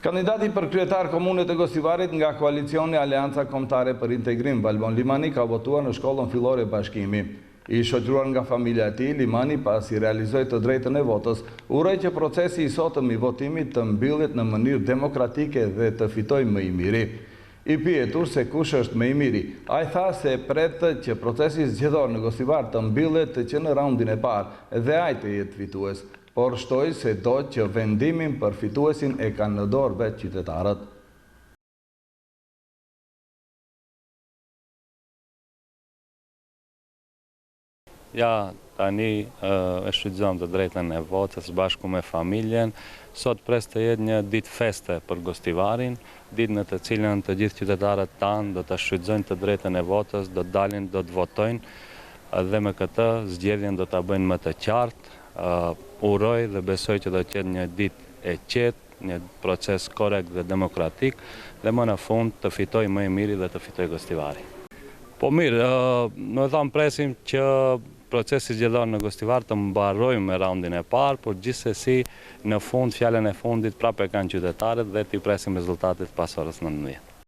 Kandidati për kryetar komunët e Gostivarit nga koalicioni Aleanca Kombëtare për Integrim, Balbon Limani, ka votuar në shkollën fillore Bashkimi. I shoqëruar nga familja e tij, Limani, pasi realizoi të drejtën e votës, uroi që procesi i sotëm i votimit të mbyllet në mënyrë demokratike dhe të fitojë më i miri. I pyetur se kush është më i miri, ai tha se pret që procesi zgjedhor në Gostivar të mbyllet që në raundin e parë dhe ai të jetë fitues, por shtoi se do që vendimin për fituesin e kanë në dorë vetë qytetarët. Ja, tani e shfrytëzojmë të drejtën e votës bashku me familjen. Sot pres të jetë një ditë feste për Gostivarin, ditë në të cilën të gjithë qytetarët tanë do të shfrytëzojnë të drejtën e votës, do të dalin, do të votojnë dhe me këtë zgjedhjen do ta bëjnë më të qartë. Uroj dhe besoj që do të jetë një ditë e qetë, një proces korrekt dhe demokratik dhe më në fund të fitoj më i miri dhe të fitoj Gostivari. Po mirë, në thamë presim që procesi zgjedhor në Gostivar të mbarojmë me raundin e parë, por gjithsesi në fund, fjalën e fundit prapë e kanë qytetarët dhe t'i presim rezultatet pas orës 19.